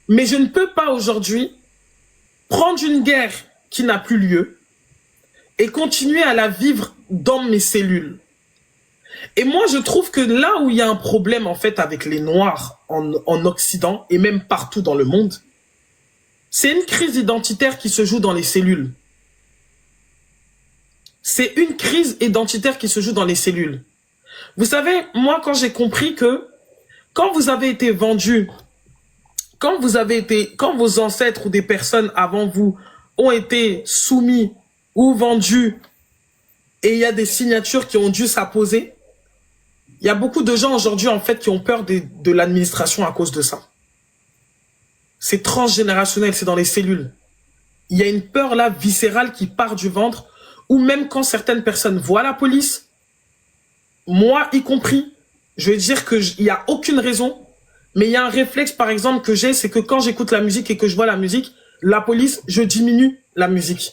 Mais je ne peux pas aujourd'hui prendre une guerre qui n'a plus lieu et continuer à la vivre dans mes cellules. Et moi, je trouve que là où il y a un problème, en fait, avec les Noirs en Occident et même partout dans le monde, c'est une crise identitaire qui se joue dans les cellules. C'est une crise identitaire qui se joue dans les cellules. Vous savez, moi, quand j'ai compris que quand vous avez été vendu, quand vos ancêtres ou des personnes avant vous ont été soumis ou vendus et il y a des signatures qui ont dû s'apposer, il y a beaucoup de gens aujourd'hui, en fait, qui ont peur de l'administration à cause de ça. C'est transgénérationnel, c'est dans les cellules. Il y a une peur là, viscérale, qui part du ventre, ou même quand certaines personnes voient la police, moi y compris, je vais dire qu'il n'y a aucune raison, mais il y a un réflexe, par exemple, que j'ai, c'est que quand j'écoute la musique et que je vois la musique, la police, je diminue la musique.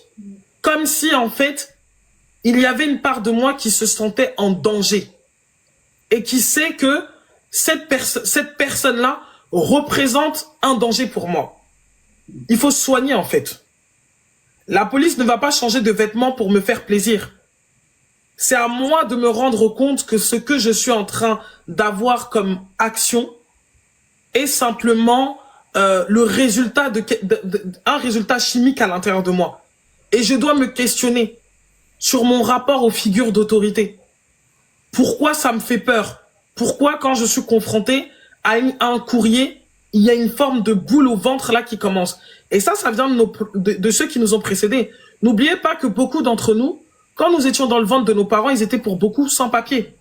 Comme si, en fait, il y avait une part de moi qui se sentait en danger. Et qui sait que cette personne-là représente un danger pour moi. Il faut se soigner, en fait. La police ne va pas changer de vêtements pour me faire plaisir. C'est à moi de me rendre compte que ce que je suis en train d'avoir comme action est simplement le résultat un résultat chimique à l'intérieur de moi. Et je dois me questionner sur mon rapport aux figures d'autorité. Pourquoi ça me fait peur? Pourquoi quand je suis confronté à un courrier, il y a une forme de boule au ventre là qui commence? Et ça vient de ceux qui nous ont précédés. N'oubliez pas que beaucoup d'entre nous, quand nous étions dans le ventre de nos parents, ils étaient pour beaucoup sans papier.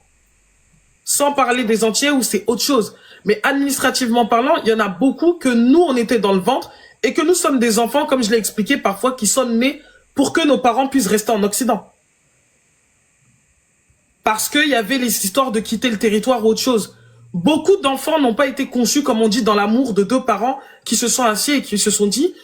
Sans parler des entiers où c'est autre chose. Mais administrativement parlant, il y en a beaucoup que nous, on était dans le ventre et que nous sommes des enfants, comme je l'ai expliqué parfois, qui sont nés pour que nos parents puissent rester en Occident. Parce qu'il y avait les histoires de quitter le territoire ou autre chose. Beaucoup d'enfants n'ont pas été conçus, comme on dit, dans l'amour de deux parents qui se sont assis et qui se sont dit,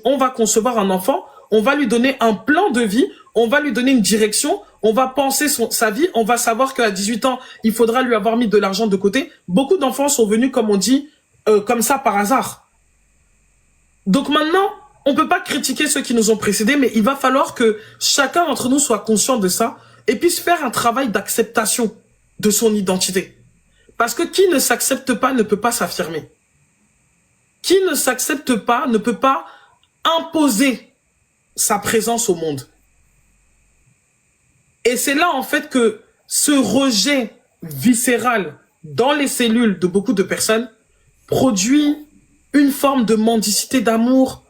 on va concevoir un enfant, on va lui donner un plan de vie, on va lui donner une direction, on va penser sa vie, on va savoir qu'à 18 ans, il faudra lui avoir mis de l'argent de côté. Beaucoup d'enfants sont venus, comme on dit, comme ça par hasard. Donc maintenant, on peut pas critiquer ceux qui nous ont précédés, mais il va falloir que chacun d'entre nous soit conscient de ça et puisse faire un travail d'acceptation de son identité. Parce que qui ne s'accepte pas ne peut pas s'affirmer. Qui ne s'accepte pas ne peut pas imposer sa présence au monde. Et c'est là en fait que ce rejet viscéral dans les cellules de beaucoup de personnes produit une forme de mendicité d'amour.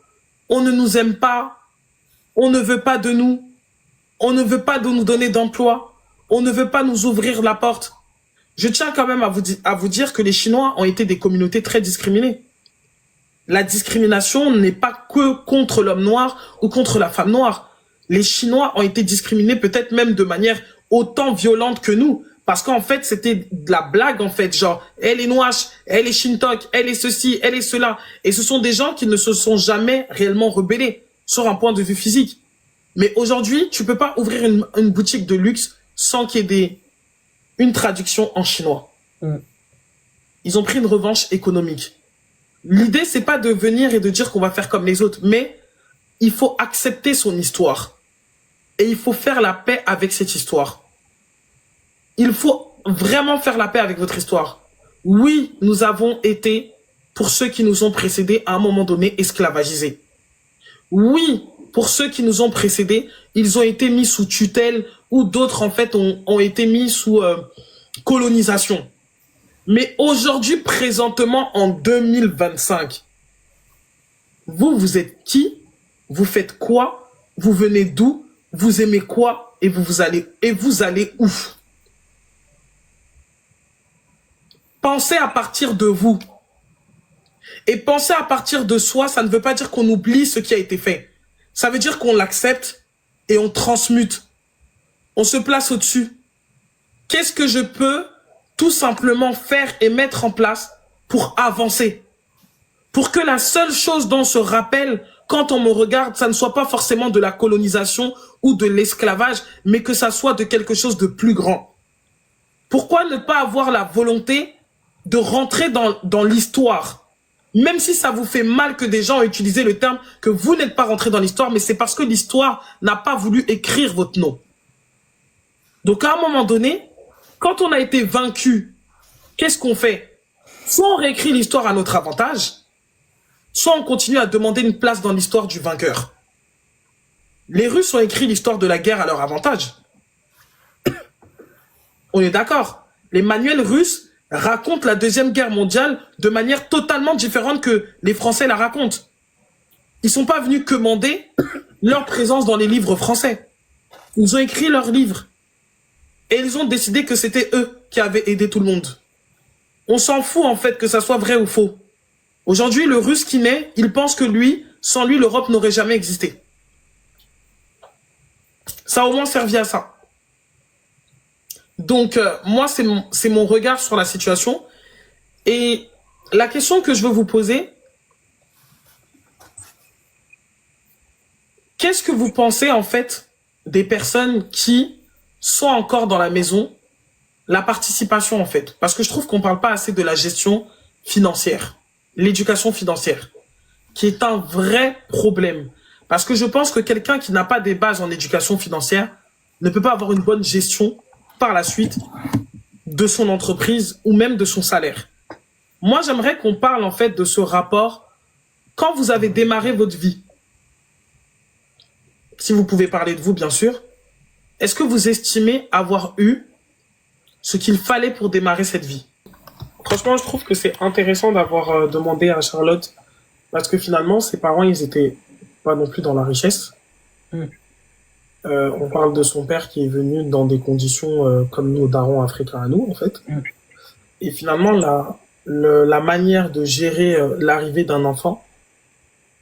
On ne nous aime pas, on ne veut pas de nous, on ne veut pas de nous donner d'emploi, on ne veut pas nous ouvrir la porte. Je tiens quand même à vous dire que les Chinois ont été des communautés très discriminées. La discrimination n'est pas que contre l'homme noir ou contre la femme noire. Les Chinois ont été discriminés peut-être même de manière autant violente que nous. Parce qu'en fait, c'était de la blague, en fait. Genre, elle est Noache, elle est Shintok, elle est ceci, elle est cela. Et ce sont des gens qui ne se sont jamais réellement rebellés sur un point de vue physique. Mais aujourd'hui, tu peux pas ouvrir une boutique de luxe sans qu'il y ait une traduction en chinois. Ils ont pris une revanche économique. L'idée, c'est pas de venir et de dire qu'on va faire comme les autres, mais il faut accepter son histoire. Et il faut faire la paix avec cette histoire. Il faut vraiment faire la paix avec votre histoire. Oui, nous avons été, pour ceux qui nous ont précédés, à un moment donné, esclavagisés. Oui, pour ceux qui nous ont précédés, ils ont été mis sous tutelle ou d'autres, en fait, ont été mis sous colonisation. Mais aujourd'hui, présentement, en 2025, vous êtes qui? Vous faites quoi? Vous venez d'où? Vous aimez quoi? Et vous allez où? Pensez à partir de vous. Et penser à partir de soi, ça ne veut pas dire qu'on oublie ce qui a été fait. Ça veut dire qu'on l'accepte et on transmute. On se place au-dessus. Qu'est-ce que je peux tout simplement faire et mettre en place pour avancer? Pour que la seule chose dont on se rappelle quand on me regarde, ça ne soit pas forcément de la colonisation ou de l'esclavage, mais que ça soit de quelque chose de plus grand. Pourquoi ne pas avoir la volonté de rentrer dans l'histoire, Même si ça vous fait mal que des gens aient utilisé le terme que vous n'êtes pas rentré dans l'histoire, mais c'est parce que l'histoire n'a pas voulu écrire votre nom. Donc à un moment donné, quand on a été vaincu, qu'est-ce qu'on fait? Soit on réécrit l'histoire à notre avantage, soit on continue à demander une place dans l'histoire du vainqueur. Les Russes ont écrit l'histoire de la guerre à leur avantage. On est d'accord. Les manuels russes racontent la Deuxième Guerre mondiale de manière totalement différente que les Français la racontent. Ils sont pas venus commander leur présence dans les livres français. Ils ont écrit leurs livres. Et ils ont décidé que c'était eux qui avaient aidé tout le monde. On s'en fout en fait que ça soit vrai ou faux. Aujourd'hui, le Russe qui naît, il pense que lui, sans lui, l'Europe n'aurait jamais existé. Ça a au moins servi à ça. Donc, moi, c'est mon regard sur la situation. Et la question que je veux vous poser, qu'est-ce que vous pensez, en fait, des personnes qui sont encore dans la maison, la participation, en fait? Parce que je trouve qu'on parle pas assez de la gestion financière, l'éducation financière, qui est un vrai problème. Parce que je pense que quelqu'un qui n'a pas des bases en éducation financière ne peut pas avoir une bonne gestion par la suite de son entreprise ou même de son salaire. Moi, j'aimerais qu'on parle en fait de ce rapport quand vous avez démarré votre vie. Si vous pouvez parler de vous, bien sûr. Est-ce que vous estimez avoir eu ce qu'il fallait pour démarrer cette vie? Franchement, je trouve que c'est intéressant d'avoir demandé à Charlotte, parce que finalement, ses parents, ils étaient pas non plus dans la richesse. On parle de son père qui est venu dans des conditions comme nos darons africains à nous, en fait. Et finalement, la manière de gérer l'arrivée d'un enfant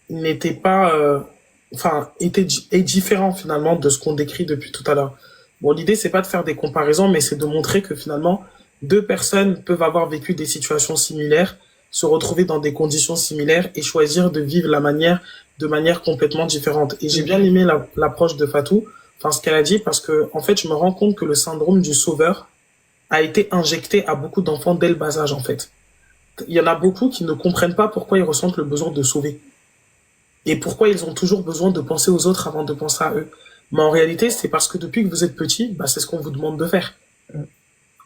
n'était pas... est différent finalement de ce qu'on décrit depuis tout à l'heure. Bon, l'idée, c'est pas de faire des comparaisons, mais c'est de montrer que finalement, deux personnes peuvent avoir vécu des situations similaires, se retrouver dans des conditions similaires et choisir de vivre de manière complètement différente. Et j'ai bien aimé l'approche de Fatou, ce qu'elle a dit, parce que, en fait, je me rends compte que le syndrome du sauveur a été injecté à beaucoup d'enfants dès le bas âge, en fait. Il y en a beaucoup qui ne comprennent pas pourquoi ils ressentent le besoin de sauver. Et pourquoi ils ont toujours besoin de penser aux autres avant de penser à eux. Mais en réalité, c'est parce que depuis que vous êtes petit, c'est ce qu'on vous demande de faire.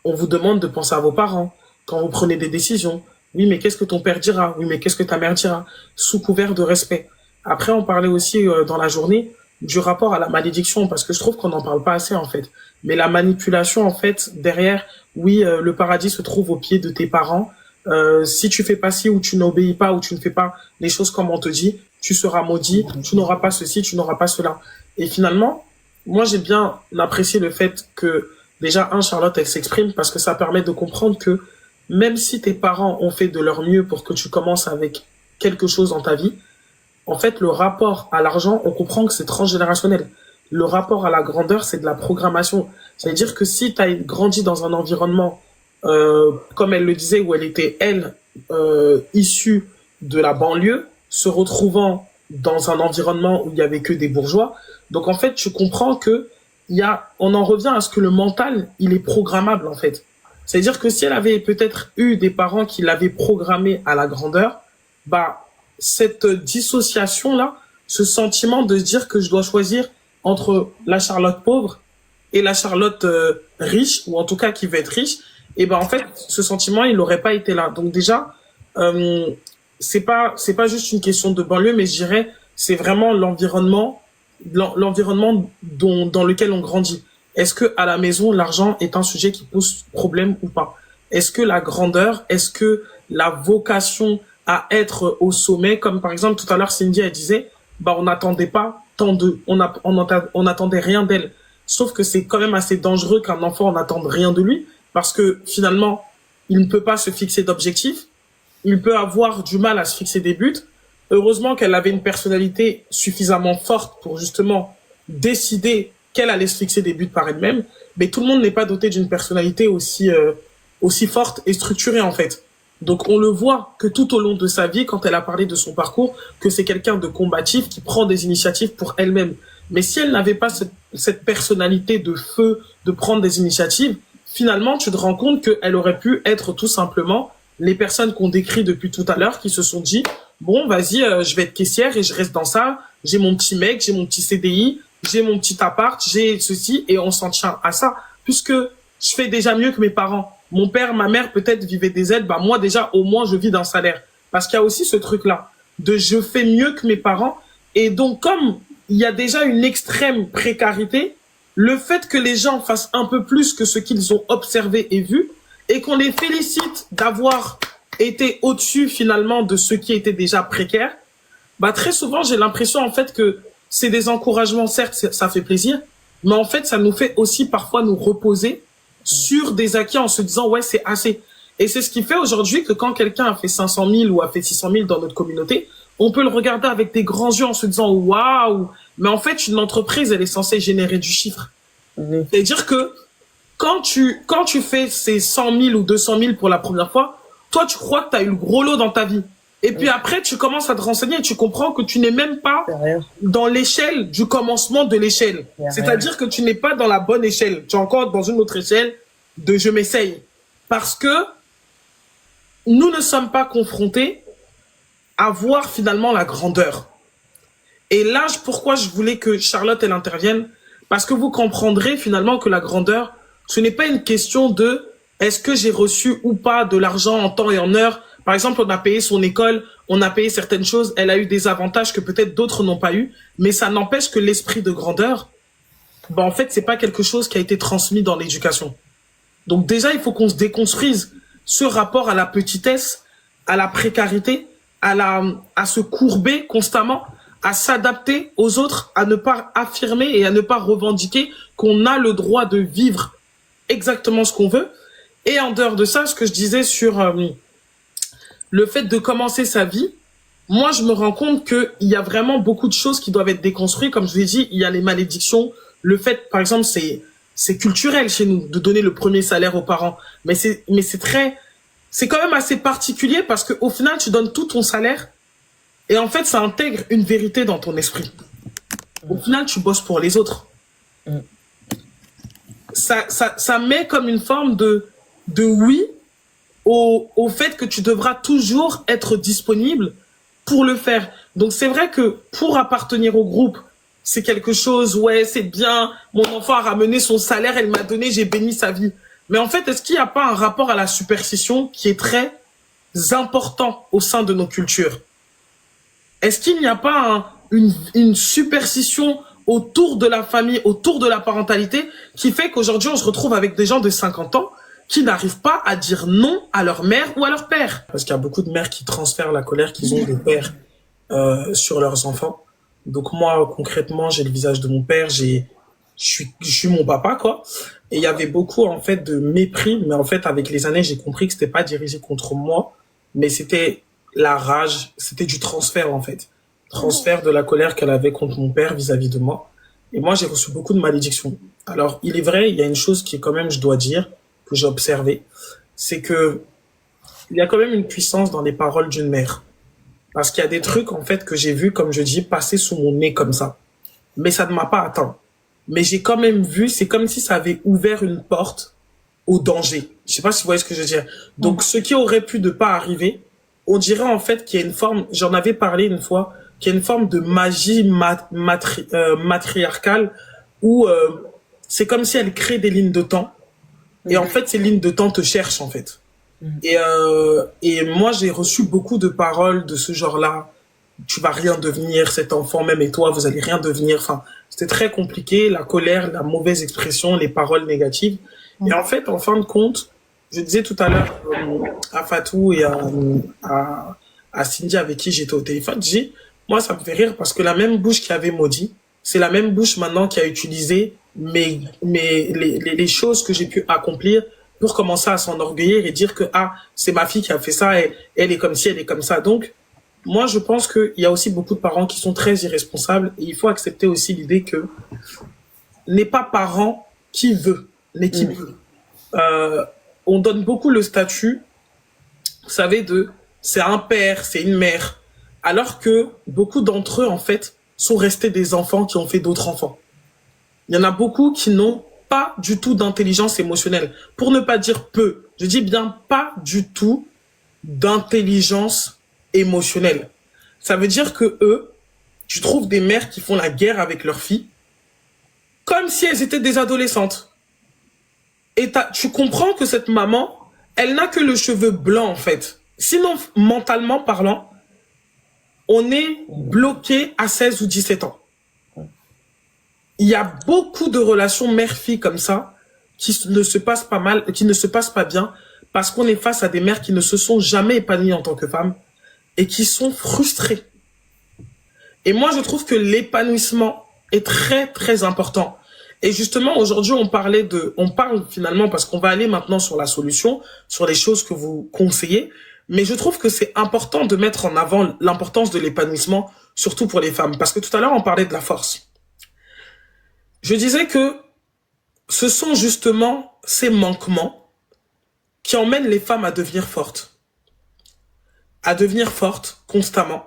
On vous demande de penser à vos parents quand vous prenez des décisions. Oui, mais qu'est-ce que ton père dira? Oui, mais qu'est-ce que ta mère dira? Sous couvert de respect. Après, on parlait aussi dans la journée du rapport à la malédiction, parce que je trouve qu'on n'en parle pas assez, en fait. Mais la manipulation, en fait, derrière, oui, le paradis se trouve au pied de tes parents. Si tu fais pas ci, ou tu n'obéis pas, ou tu ne fais pas les choses comme on te dit, tu seras maudit, tu n'auras pas ceci, tu n'auras pas cela. Et finalement, moi, j'ai bien apprécié le fait que, déjà, Charlotte, elle s'exprime, parce que ça permet de comprendre que même si tes parents ont fait de leur mieux pour que tu commences avec quelque chose dans ta vie, en fait, le rapport à l'argent, on comprend que c'est transgénérationnel. Le rapport à la grandeur, c'est de la programmation. C'est-à-dire que si tu as grandi dans un environnement, comme elle le disait, où elle était, issue de la banlieue, se retrouvant dans un environnement où il y avait que des bourgeois. Donc, en fait, tu comprends que on en revient à ce que le mental, il est programmable, en fait. C'est-à-dire que si elle avait peut-être eu des parents qui l'avaient programmée à la grandeur, cette dissociation-là, ce sentiment de se dire que je dois choisir entre la Charlotte pauvre et la Charlotte riche, ou en tout cas qui veut être riche, et en fait, ce sentiment, il n'aurait pas été là. Donc déjà, c'est pas juste une question de banlieue, mais je dirais, c'est vraiment l'environnement dans lequel on grandit. Est-ce que à la maison, l'argent est un sujet qui pose problème ou pas? Est-ce que la grandeur, est-ce que la vocation à être au sommet, comme par exemple tout à l'heure Cindy elle disait, on n'attendait pas tant on attendait rien d'elle. Sauf que c'est quand même assez dangereux qu'un enfant n'attende rien de lui, parce que finalement il ne peut pas se fixer d'objectifs, il peut avoir du mal à se fixer des buts. Heureusement qu'elle avait une personnalité suffisamment forte pour justement décider qu'elle allait se fixer des buts par elle-même, mais tout le monde n'est pas doté d'une personnalité aussi forte et structurée en fait. Donc on le voit que tout au long de sa vie, quand elle a parlé de son parcours, que c'est quelqu'un de combatif qui prend des initiatives pour elle-même. Mais si elle n'avait pas cette personnalité de feu, de prendre des initiatives, finalement tu te rends compte qu'elle aurait pu être tout simplement les personnes qu'on décrit depuis tout à l'heure qui se sont dit, bon, vas-y, je vais être caissière et je reste dans ça. J'ai mon petit mec, j'ai mon petit CDI, j'ai mon petit appart, j'ai ceci et on s'en tient à ça. Puisque je fais déjà mieux que mes parents. Mon père, ma mère peut-être vivaient des aides. Bah, moi déjà, au moins, je vis d'un salaire. Parce qu'il y a aussi ce truc-là de je fais mieux que mes parents. Et donc, comme il y a déjà une extrême précarité, le fait que les gens fassent un peu plus que ce qu'ils ont observé et vu, et qu'on les félicite d'avoir été au-dessus finalement de ceux qui étaient déjà précaires, bah très souvent j'ai l'impression en fait que c'est des encouragements, certes ça fait plaisir, mais en fait ça nous fait aussi parfois nous reposer sur des acquis en se disant ouais c'est assez. Et c'est ce qui fait aujourd'hui que quand quelqu'un a fait 500 000 ou a fait 600 000 dans notre communauté, on peut le regarder avec des grands yeux en se disant waouh, mais en fait une entreprise elle est censée générer du chiffre. C'est-à-dire que quand tu fais ces 100 000 ou 200 000 pour la première fois, toi, tu crois que tu as eu le gros lot dans ta vie. Et puis après, tu commences à te renseigner et tu comprends que tu n'es même pas dans l'échelle du commencement de l'échelle. C'est-à-dire que tu n'es pas dans la bonne échelle. Tu es encore dans une autre échelle de je m'essaye. Parce que nous ne sommes pas confrontés à voir finalement la grandeur. Et là, pourquoi je voulais que Charlotte, elle intervienne? Parce que vous comprendrez finalement que la grandeur, ce n'est pas une question de est-ce que j'ai reçu ou pas de l'argent en temps et en heure. Par exemple, on a payé son école, on a payé certaines choses, elle a eu des avantages que peut-être d'autres n'ont pas eu, mais ça n'empêche que l'esprit de grandeur, ben en fait, c'est pas quelque chose qui a été transmis dans l'éducation. Donc déjà, il faut qu'on se déconstruise ce rapport à la petitesse, à la précarité, à se courber constamment, à s'adapter aux autres, à ne pas affirmer et à ne pas revendiquer qu'on a le droit de vivre exactement ce qu'on veut. Et en dehors de ça, ce que je disais sur le fait de commencer sa vie, moi, je me rends compte qu'il y a vraiment beaucoup de choses qui doivent être déconstruites. Comme je l'ai dit, il y a les malédictions. Le fait, par exemple, c'est culturel chez nous de donner le premier salaire aux parents. Mais c'est quand même assez particulier parce que au final, tu donnes tout ton salaire et en fait, ça intègre une vérité dans ton esprit. Au final, tu bosses pour les autres. Ça met comme une forme de oui au fait que tu devras toujours être disponible pour le faire. Donc, c'est vrai que pour appartenir au groupe, c'est quelque chose, ouais, c'est bien, mon enfant a ramené son salaire, elle m'a donné, j'ai béni sa vie. Mais en fait, est-ce qu'il n'y a pas un rapport à la superstition qui est très important au sein de nos cultures? Est-ce qu'il n'y a pas une superstition autour de la famille, autour de la parentalité, qui fait qu'aujourd'hui, on se retrouve avec des gens de 50 ans qui n'arrivent pas à dire non à leur mère ou à leur père? Parce qu'il y a beaucoup de mères qui transfèrent la colère qu'ils ont des pères sur leurs enfants. Donc moi, concrètement, j'ai le visage de mon père, je suis mon papa, quoi. Et il y avait beaucoup, en fait, de mépris. Mais en fait, avec les années, j'ai compris que c'était pas dirigé contre moi, mais c'était la rage, c'était du transfert, en fait. Transfert de la colère qu'elle avait contre mon père vis-à-vis de moi. Et moi, j'ai reçu beaucoup de malédictions. Alors, il est vrai, il y a une chose qui, quand même, je dois dire, que j'ai observé, c'est que il y a quand même une puissance dans les paroles d'une mère. Parce qu'il y a des trucs, en fait, que j'ai vu, comme je dis, passer sous mon nez comme ça. Mais ça ne m'a pas atteint. Mais j'ai quand même vu, c'est comme si ça avait ouvert une porte au danger. Je sais pas si vous voyez ce que je veux dire. Donc, ce qui aurait pu ne pas arriver, on dirait en fait qu'il y a une forme, j'en avais parlé une fois, qu'il y a une forme de magie matriarcale où c'est comme si elle crée des lignes de temps. Et en fait, ces lignes de temps te cherchent, en fait. Et moi, j'ai reçu beaucoup de paroles de ce genre-là. Tu vas rien devenir, cet enfant, même et toi, vous allez rien devenir. Enfin, c'était très compliqué, la colère, la mauvaise expression, les paroles négatives. Et en fait, en fin de compte, je disais tout à l'heure à Fatou et à Cindy avec qui j'étais au téléphone, moi, ça me fait rire parce que la même bouche qui avait maudit, c'est la même bouche maintenant qui a utilisé les choses que j'ai pu accomplir pour commencer à s'enorgueillir et dire que c'est ma fille qui a fait ça et elle est comme ci, elle est comme ça. Donc moi je pense qu'il y a aussi beaucoup de parents qui sont très irresponsables et il faut accepter aussi l'idée que n'est pas parent qui veut, mais qui veut. On donne beaucoup le statut, vous savez, c'est un père, c'est une mère, alors que beaucoup d'entre eux en fait sont restés des enfants qui ont fait d'autres enfants. Il y en a beaucoup qui n'ont pas du tout d'intelligence émotionnelle. Pour ne pas dire peu, je dis bien pas du tout d'intelligence émotionnelle. Ça veut dire que eux, tu trouves des mères qui font la guerre avec leurs filles comme si elles étaient des adolescentes. Et tu comprends que cette maman, elle n'a que le cheveu blanc en fait. Sinon, mentalement parlant, on est bloqué à 16 ou 17 ans. Il y a beaucoup de relations mère-fille comme ça qui ne se passent pas mal, qui ne se passent pas bien parce qu'on est face à des mères qui ne se sont jamais épanouies en tant que femmes et qui sont frustrées. Et moi, je trouve que l'épanouissement est très, très important. Et justement, aujourd'hui, on parle finalement, parce qu'on va aller maintenant sur la solution, sur les choses que vous conseillez, mais je trouve que c'est important de mettre en avant l'importance de l'épanouissement, surtout pour les femmes. Parce que tout à l'heure, on parlait de la force. Je disais que ce sont justement ces manquements qui emmènent les femmes à devenir fortes constamment.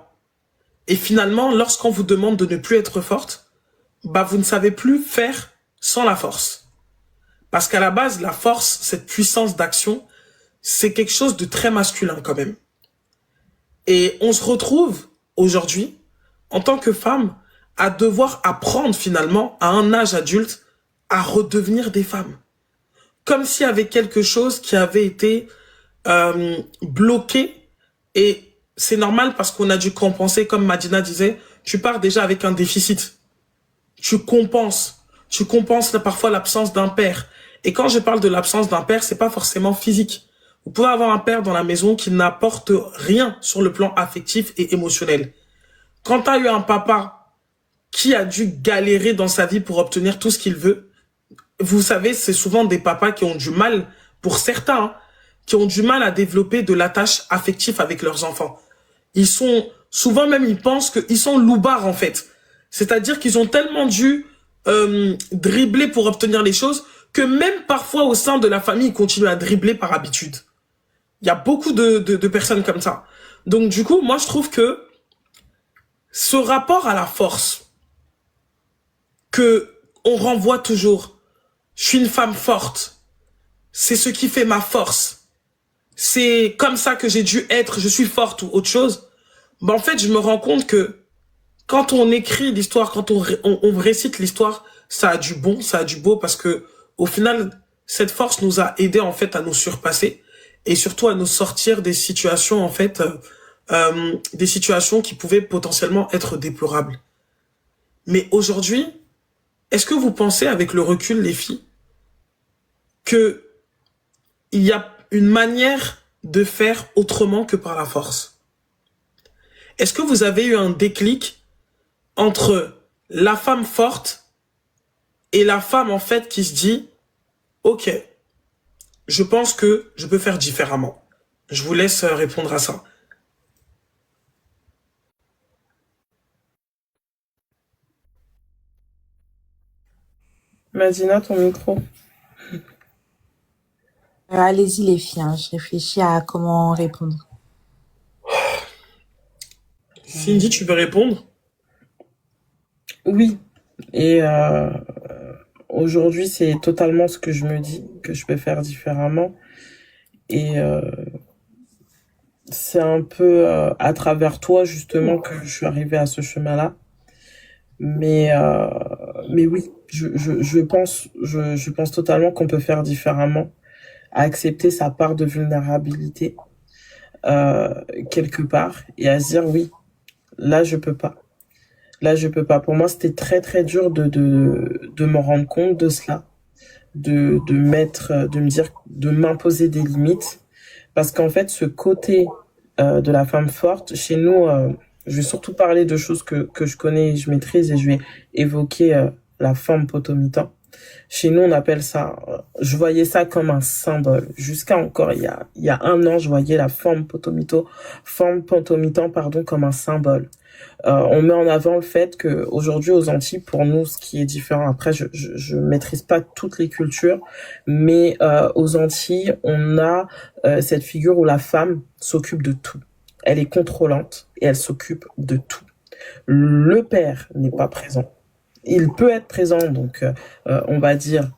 Et finalement, lorsqu'on vous demande de ne plus être forte, bah vous ne savez plus faire sans la force. Parce qu'à la base, la force, cette puissance d'action, c'est quelque chose de très masculin quand même. Et on se retrouve aujourd'hui, en tant que femme, à devoir apprendre finalement, à un âge adulte, à redevenir des femmes. Comme s'il y avait quelque chose qui avait été bloqué. Et c'est normal parce qu'on a dû compenser, comme Madina disait, tu pars déjà avec un déficit. Tu compenses parfois l'absence d'un père. Et quand je parle de l'absence d'un père, c'est pas forcément physique. Vous pouvez avoir un père dans la maison qui n'apporte rien sur le plan affectif et émotionnel. Quand tu as eu un papa qui a dû galérer dans sa vie pour obtenir tout ce qu'il veut, vous savez, c'est souvent des papas qui ont du mal, pour certains, hein, qui ont du mal à développer de l'attache affective avec leurs enfants. Souvent même, ils pensent qu'ils sont loupards en fait. C'est-à-dire qu'ils ont tellement dû dribbler pour obtenir les choses que même parfois au sein de la famille, ils continuent à dribbler par habitude. Il y a beaucoup de personnes comme ça. Donc du coup, moi je trouve que ce rapport à la force que on renvoie toujours, je suis une femme forte, c'est ce qui fait ma force, c'est comme ça que j'ai dû être, je suis forte ou autre chose, ben en fait je me rends compte que quand on écrit l'histoire, quand on récite l'histoire, ça a du bon, ça a du beau, parce que au final, cette force nous a aidé en fait à nous surpasser et surtout à nous sortir des situations en fait, des situations qui pouvaient potentiellement être déplorables. Mais aujourd'hui, est-ce que vous pensez avec le recul, les filles, que il y a une manière de faire autrement que par la force? Est-ce que vous avez eu un déclic entre la femme forte et la femme en fait qui se dit « Ok, je pense que je peux faire différemment ». Je vous laisse répondre à ça. Madina, ton micro. Allez-y les filles, hein, je réfléchis à comment répondre. Cindy, tu veux répondre? Oui. Et aujourd'hui, c'est totalement ce que je me dis, que je peux faire différemment. Et c'est un peu à travers toi, justement, que je suis arrivée à ce chemin-là. Mais oui, je pense totalement qu'on peut faire différemment, à accepter sa part de vulnérabilité quelque part et à se dire oui, là je peux pas. Là je peux pas. Pour moi, c'était très très dur de me rendre compte de cela, de me dire, de m'imposer des limites, parce qu'en fait, ce côté de la femme forte, chez nous, je vais surtout parler de choses que je connais et je maîtrise, et je vais évoquer la femme potomitan. Chez nous, on appelle ça, je voyais ça comme un symbole. Jusqu'à encore il y a un an, je voyais la femme potomitan, pardon, comme un symbole. On met en avant le fait que aujourd'hui aux Antilles, pour nous, ce qui est différent, après je maîtrise pas toutes les cultures, mais aux Antilles, on a cette figure où la femme s'occupe de tout. Elle est contrôlante et elle s'occupe de tout. Le père n'est pas présent. Il peut être présent, donc on va dire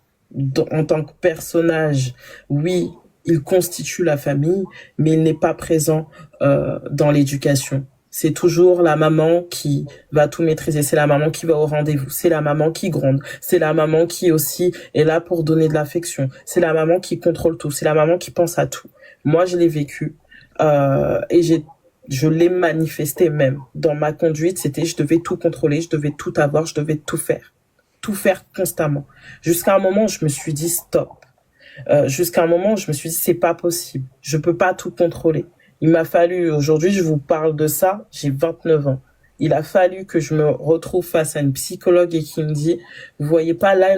en tant que personnage, oui, il constitue la famille, mais il n'est pas présent dans l'éducation. C'est toujours la maman qui va tout maîtriser, c'est la maman qui va au rendez-vous, c'est la maman qui gronde, c'est la maman qui aussi est là pour donner de l'affection, c'est la maman qui contrôle tout, c'est la maman qui pense à tout. Moi, je l'ai vécu et je l'ai manifesté même dans ma conduite. C'était je devais tout contrôler, je devais tout avoir, je devais tout faire constamment. Jusqu'à un moment où je me suis dit stop. Jusqu'à un moment où je me suis dit c'est pas possible, je peux pas tout contrôler. Il m'a fallu, aujourd'hui je vous parle de ça, j'ai 29 ans. Il a fallu que je me retrouve face à une psychologue et qui me dit, vous voyez pas là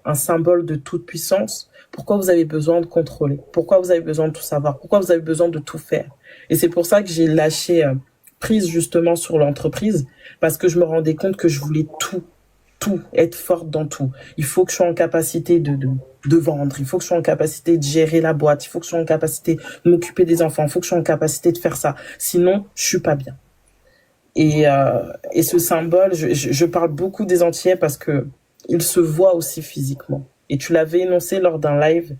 un symbole de toute puissance? Pourquoi vous avez besoin de contrôler? Pourquoi vous avez besoin de tout savoir? Pourquoi vous avez besoin de tout faire? Et c'est pour ça que j'ai lâché prise justement sur l'entreprise, parce que je me rendais compte que je voulais tout, être forte dans tout. Il faut que je sois en capacité de vendre, il faut que je sois en capacité de gérer la boîte, il faut que je sois en capacité de m'occuper des enfants, il faut que je sois en capacité de faire ça. Sinon, je suis pas bien. Et ce symbole, je parle beaucoup des Antillais parce que il se voit aussi physiquement. Et tu l'avais énoncé lors d'un live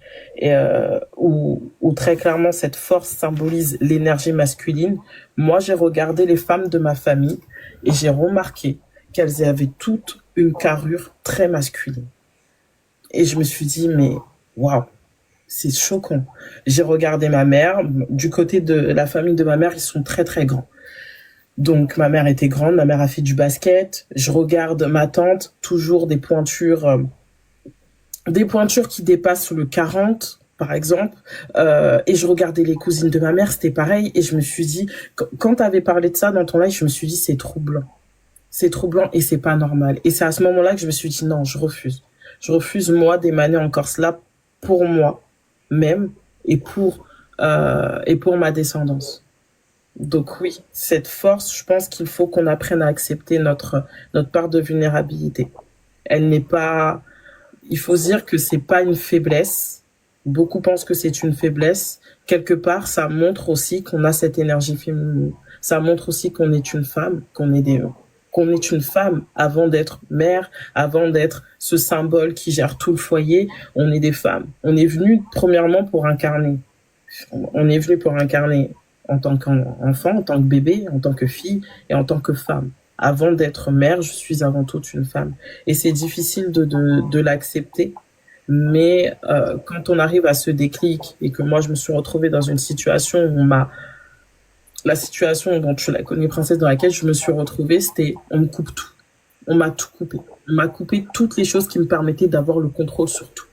où très clairement cette force symbolise l'énergie masculine. Moi, j'ai regardé les femmes de ma famille et j'ai remarqué qu'elles avaient toutes une carrure très masculine. Et je me suis dit, mais waouh, c'est choquant. J'ai regardé ma mère. Du côté de la famille de ma mère, ils sont très, très grands. Donc, ma mère était grande, ma mère a fait du basket. Je regarde ma tante, toujours des pointures qui dépassent le 40, par exemple. Et je regardais les cousines de ma mère, c'était pareil. Et je me suis dit, quand tu avais parlé de ça dans ton live, je me suis dit, c'est troublant. C'est troublant et c'est pas normal. Et c'est à ce moment-là que je me suis dit, non, je refuse. Je refuse, moi, d'émaner encore cela pour moi même et pour ma descendance. Donc oui, cette force, je pense qu'il faut qu'on apprenne à accepter notre part de vulnérabilité. Elle n'est pas... Il faut se dire que c'est pas une faiblesse. Beaucoup pensent que c'est une faiblesse. Quelque part, ça montre aussi qu'on a cette énergie féminine. Ça montre aussi qu'on est une femme, qu'on est une femme avant d'être mère, avant d'être ce symbole qui gère tout le foyer. On est des femmes. On est venu premièrement pour incarner. On est venu pour incarner en tant qu'enfant, en tant que bébé, en tant que fille et en tant que femme. Avant d'être mère, je suis avant tout une femme. Et c'est difficile de l'accepter. Mais quand on arrive à ce déclic et que moi, je me suis retrouvée dans une situation où la situation dont tu la connais, princesse, dans laquelle je me suis retrouvée, c'était on me coupe tout. On m'a tout coupé. On m'a coupé toutes les choses qui me permettaient d'avoir le contrôle sur tout.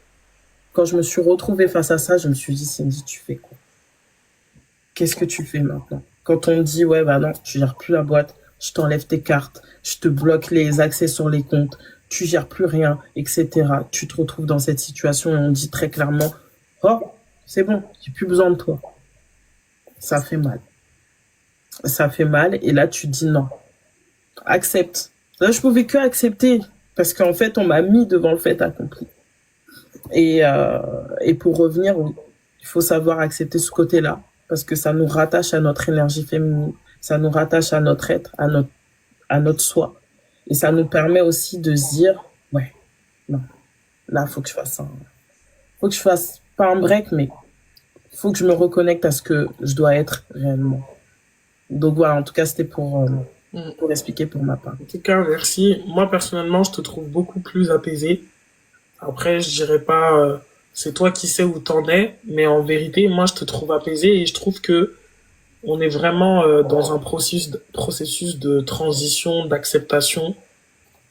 Quand je me suis retrouvée face à ça, je me suis dit, Cindy, tu fais quoi? Qu'est-ce que tu fais maintenant? Quand on me dit, ouais, bah non, tu gères plus la boîte, je t'enlève tes cartes, je te bloque les accès sur les comptes, tu gères plus rien, etc. Tu te retrouves dans cette situation et on dit très clairement, oh, c'est bon, j'ai plus besoin de toi. Ça fait mal. Ça fait mal et là tu dis non. Accepte. Là je pouvais que accepter parce qu'en fait on m'a mis devant le fait accompli. Et pour revenir, il faut savoir accepter ce côté-là parce que ça nous rattache à notre énergie féminine, ça nous rattache à notre être, à notre soi. Et ça nous permet aussi de se dire, ouais, non, là, faut que je fasse faut que je fasse pas un break, mais faut que je me reconnecte à ce que je dois être réellement. Donc voilà, en tout cas, c'était pour expliquer pour ma part. En tout cas, merci. Moi, personnellement, je te trouve beaucoup plus apaisé. Après, je dirais pas, c'est toi qui sais où t'en es, mais en vérité, moi, je te trouve apaisé et je trouve que on est vraiment dans un processus de transition, d'acceptation.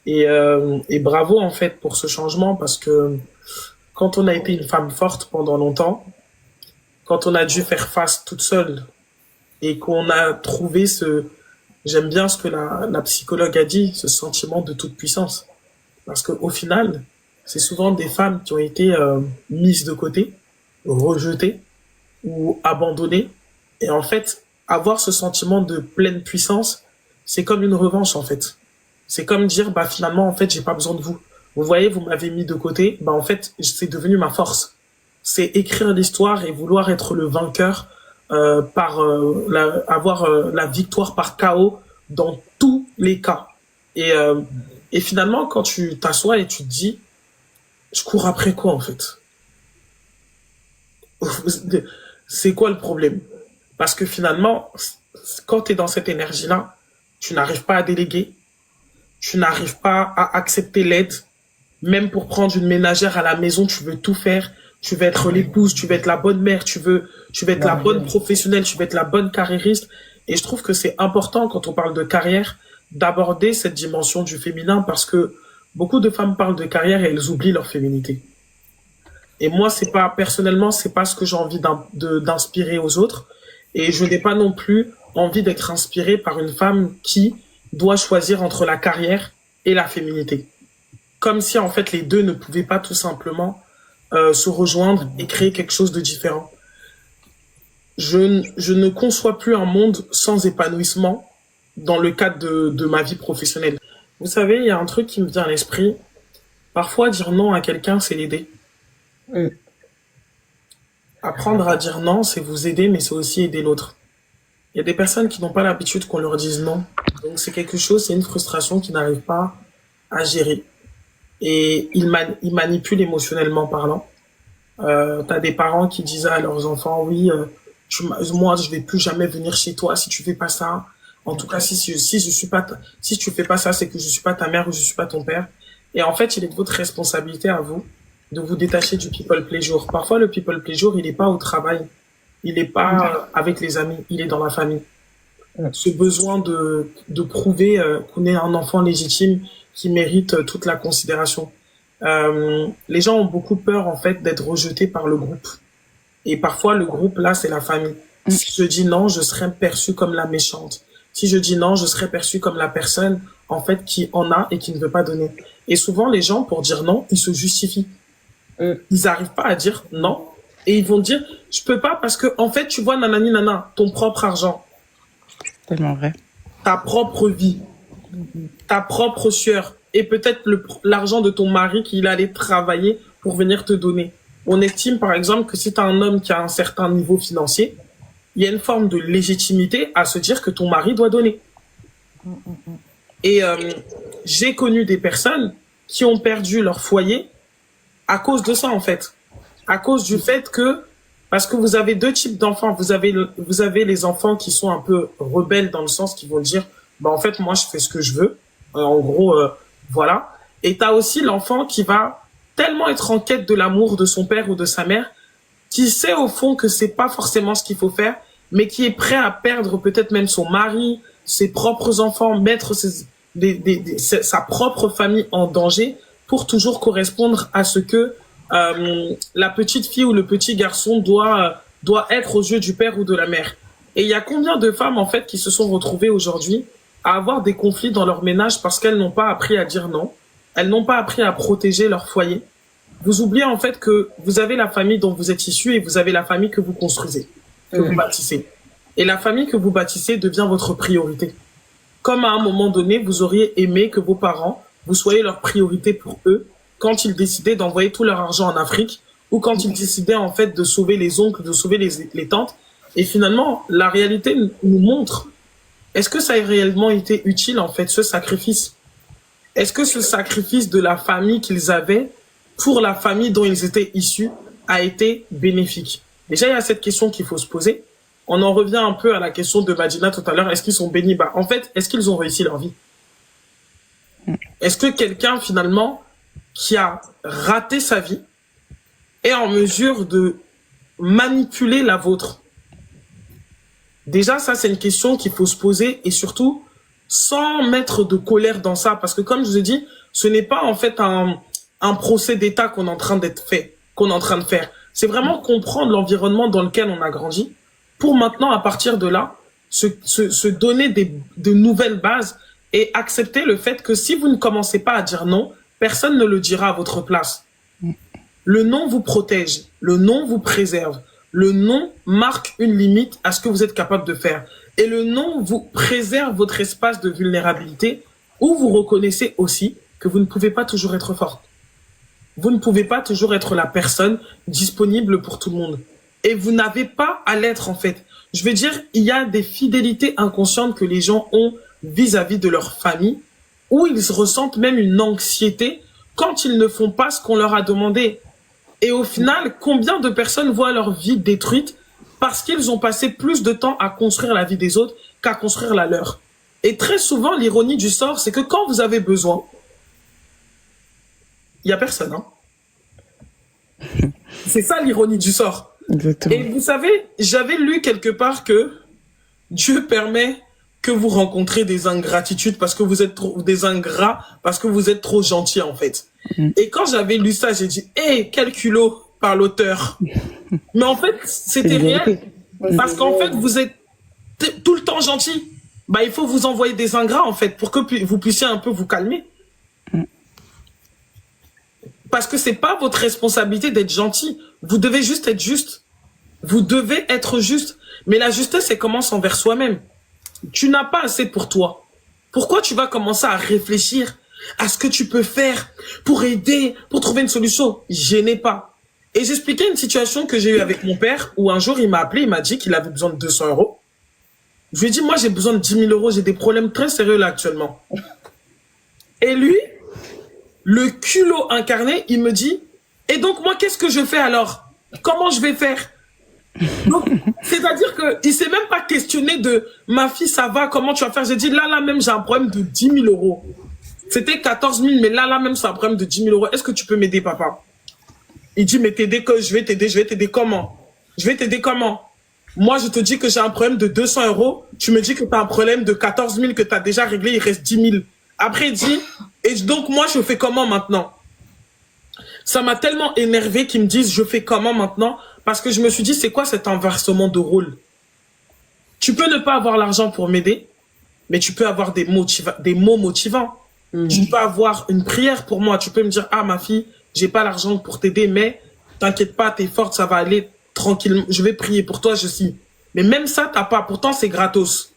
Et bravo, en fait, pour ce changement, parce que quand on a été une femme forte pendant longtemps, quand on a dû faire face toute seule et qu'on a trouvé j'aime bien ce que la psychologue a dit, ce sentiment de toute puissance. Parce que au final, c'est souvent des femmes qui ont été mises de côté, rejetées ou abandonnées. Et en fait, avoir ce sentiment de pleine puissance, c'est comme une revanche, en fait. C'est comme dire, bah, finalement, en fait, j'ai pas besoin de vous. Vous voyez, vous m'avez mis de côté, bah, en fait, c'est devenu ma force. C'est écrire l'histoire et vouloir être le vainqueur, avoir la victoire par chaos dans tous les cas. Et finalement, quand tu t'assois et tu te dis, je cours après quoi, en fait? C'est quoi le problème? Parce que finalement, quand tu es dans cette énergie-là, tu n'arrives pas à déléguer, tu n'arrives pas à accepter l'aide. Même pour prendre une ménagère à la maison, tu veux tout faire. Tu veux être l'épouse, tu veux être la bonne mère, tu veux être la bonne professionnelle, tu veux être la bonne carriériste. Et je trouve que c'est important, quand on parle de carrière, d'aborder cette dimension du féminin, parce que beaucoup de femmes parlent de carrière et elles oublient leur féminité. Et moi, personnellement, c'est pas ce que j'ai envie d'inspirer aux autres. Et je n'ai pas non plus envie d'être inspirée par une femme qui doit choisir entre la carrière et la féminité. Comme si, en fait, les deux ne pouvaient pas tout simplement se rejoindre et créer quelque chose de différent. Je ne conçois plus un monde sans épanouissement dans le cadre de ma vie professionnelle. Vous savez, il y a un truc qui me vient à l'esprit. Parfois, dire non à quelqu'un, c'est l'aider. Apprendre à dire non, c'est vous aider, mais c'est aussi aider l'autre. Il y a des personnes qui n'ont pas l'habitude qu'on leur dise non. Donc c'est quelque chose, c'est une frustration qu'ils n'arrivent pas à gérer. Et ils manipulent émotionnellement parlant. T'as des parents qui disent à leurs enfants, oui, moi je vais plus jamais venir chez toi si tu fais pas ça. En tout cas, si tu fais pas ça, c'est que je suis pas ta mère ou je suis pas ton père. Et en fait, il est de votre responsabilité à vous de vous détacher du people pleasure. Parfois, le people pleasure, il n'est pas au travail, il n'est pas avec les amis, il est dans la famille. Ce besoin de prouver qu'on est un enfant légitime qui mérite toute la considération. Les gens ont beaucoup peur, en fait, d'être rejetés par le groupe. Et parfois, le groupe, là, c'est la famille. Si je dis non, je serai perçue comme la méchante. Si je dis non, je serai perçue comme la personne, en fait, qui en a et qui ne veut pas donner. Et souvent, les gens, pour dire non, ils se justifient. Ils n'arrivent pas à dire non. Et ils vont dire, je peux pas parce que, en fait, tu vois, nanani, nana, ton propre argent. Tellement vrai. Ta propre vie. Ta propre sueur. Et peut-être l'argent de ton mari qu'il allait travailler pour venir te donner. On estime, par exemple, que si tu as un homme qui a un certain niveau financier, il y a une forme de légitimité à se dire que ton mari doit donner. Et j'ai connu des personnes qui ont perdu leur foyer à cause de ça, en fait. À cause du fait que, parce que vous avez deux types d'enfants. Vous avez les enfants qui sont un peu rebelles dans le sens qu'ils vont dire, bah, en fait, moi, je fais ce que je veux. En gros, voilà. Et t'as aussi l'enfant qui va tellement être en quête de l'amour de son père ou de sa mère, qui sait au fond que c'est pas forcément ce qu'il faut faire, mais qui est prêt à perdre peut-être même son mari, ses propres enfants, mettre sa propre famille en danger pour toujours correspondre à ce que la petite fille ou le petit garçon doit être aux yeux du père ou de la mère. Et il y a combien de femmes, en fait, qui se sont retrouvées aujourd'hui à avoir des conflits dans leur ménage parce qu'elles n'ont pas appris à dire non. Elles n'ont pas appris à protéger leur foyer. Vous oubliez, en fait, que vous avez la famille dont vous êtes issu et vous avez la famille que vous construisez, que vous bâtissez. Et la famille que vous bâtissez devient votre priorité. Comme à un moment donné, vous auriez aimé que vos parents, vous soyez leur priorité pour eux quand ils décidaient d'envoyer tout leur argent en Afrique ou quand ils décidaient, en fait, de sauver les oncles, de sauver les tantes. Et finalement, la réalité nous montre, est-ce que ça a réellement été utile, en fait, ce sacrifice? Est-ce que ce sacrifice de la famille qu'ils avaient pour la famille dont ils étaient issus a été bénéfique? Déjà, il y a cette question qu'il faut se poser. On en revient un peu à la question de Madina tout à l'heure. Est-ce qu'ils sont bénis? Bah, en fait, est-ce qu'ils ont réussi leur vie? Est-ce que quelqu'un, finalement, qui a raté sa vie est en mesure de manipuler la vôtre? Déjà, ça, c'est une question qu'il faut se poser et surtout, sans mettre de colère dans ça. Parce que comme je vous ai dit, ce n'est pas en fait un procès d'État qu'on est en train de faire. C'est vraiment comprendre l'environnement dans lequel on a grandi pour maintenant, à partir de là, se donner de nouvelles bases et accepter le fait que si vous ne commencez pas à dire non, personne ne le dira à votre place. Le non vous protège, le non vous préserve, le non marque une limite à ce que vous êtes capable de faire. Et le non vous préserve votre espace de vulnérabilité où vous reconnaissez aussi que vous ne pouvez pas toujours être forte. Vous ne pouvez pas toujours être la personne disponible pour tout le monde. Et vous n'avez pas à l'être, en fait. Je veux dire, il y a des fidélités inconscientes que les gens ont vis-à-vis de leur famille, où ils ressentent même une anxiété quand ils ne font pas ce qu'on leur a demandé. Et au final, combien de personnes voient leur vie détruite parce qu'ils ont passé plus de temps à construire la vie des autres qu'à construire la leur. Et très souvent, l'ironie du sort, c'est que quand vous avez besoin, il n'y a personne. Hein. C'est ça l'ironie du sort. Exactement. Et vous savez, j'avais lu quelque part que Dieu permet que vous rencontrez des ingratitudes parce que vous êtes trop, des ingrats parce que vous êtes trop gentils en fait. Et quand j'avais lu ça, j'ai dit, hé, quel culot par l'auteur. Mais en fait, c'était réel. Parce qu'en fait, vous êtes tout le temps gentil. Bah, il faut vous envoyer des ingrats, en fait, pour que vous puissiez un peu vous calmer. Parce que c'est pas votre responsabilité d'être gentil. Vous devez juste être juste. Vous devez être juste. Mais la justesse, elle commence envers soi-même. Tu n'as pas assez pour toi. Pourquoi tu vas commencer à réfléchir à ce que tu peux faire pour aider, pour trouver une solution? Je n'ai pas. Et j'expliquais une situation que j'ai eue avec mon père où un jour il m'a appelé, il m'a dit qu'il avait besoin de 200 euros. Je lui ai dit, moi j'ai besoin de 10 000 euros, j'ai des problèmes très sérieux là actuellement. Et lui, le culot incarné, il me dit, et donc moi qu'est-ce que je fais alors? Comment je vais faire? Donc, c'est-à-dire qu'il s'est même pas questionné de ma fille, ça va, comment tu vas faire? J'ai dit, là même, j'ai un problème de 10 000 euros. C'était 14 000, mais là même, c'est un problème de 10 000 euros. Est-ce que tu peux m'aider, papa? Il dit, mais t'aider que je vais t'aider comment? Je vais t'aider comment? Moi, je te dis que j'ai un problème de 200 euros. Tu me dis que tu as un problème de 14 000 que tu as déjà réglé, il reste 10 000. Après, il dit, et donc moi, je fais comment maintenant? Ça m'a tellement énervé qu'ils me disent, je fais comment maintenant? Parce que je me suis dit, c'est quoi cet inversement de rôle? Tu peux ne pas avoir l'argent pour m'aider, mais tu peux avoir des mots motivants. Tu peux avoir une prière pour moi. Tu peux me dire, ah, ma fille, j'ai pas l'argent pour t'aider, mais t'inquiète pas, t'es forte, ça va aller tranquillement. Je vais prier pour toi, je suis. Mais même ça, t'as pas. Pourtant, c'est gratos.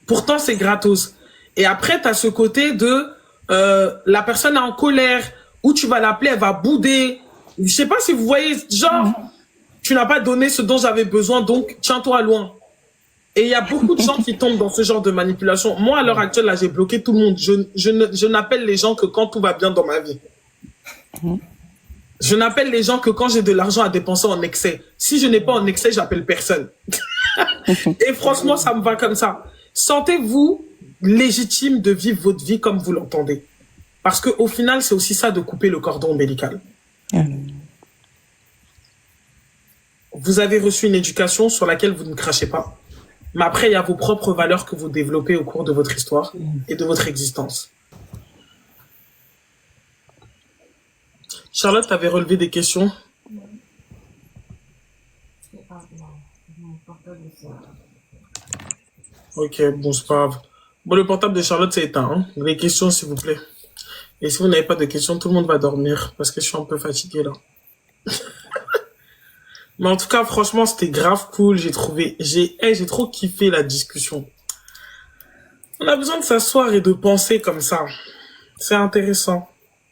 Pourtant, c'est gratos. Et après, t'as ce côté de la personne est en colère, où tu vas l'appeler, elle va bouder. Je sais pas si vous voyez, genre, tu n'as pas donné ce dont j'avais besoin, donc tiens-toi loin. Et il y a beaucoup de gens qui tombent dans ce genre de manipulation. Moi, à l'heure actuelle, là, j'ai bloqué tout le monde. Je n'appelle les gens que quand tout va bien dans ma vie. Je n'appelle les gens que quand j'ai de l'argent à dépenser en excès. Si je n'ai pas en excès, j'appelle personne. Et franchement, ça me va comme ça. Sentez-vous légitime de vivre votre vie comme vous l'entendez. Parce qu'au final, c'est aussi ça de couper le cordon ombilical. Vous avez reçu une éducation sur laquelle vous ne crachez pas. Mais après, il y a vos propres valeurs que vous développez au cours de votre histoire et de votre existence. Charlotte, tu avais relevé des questions? Ok, bon, c'est pas grave. Bon, le portable de Charlotte, c'est éteint. Hein. Les questions, s'il vous plaît. Et si vous n'avez pas de questions, tout le monde va dormir parce que je suis un peu fatigué là. Mais en tout cas, franchement, c'était grave cool. J'ai trop kiffé la discussion. On a besoin de s'asseoir et de penser comme ça. C'est intéressant.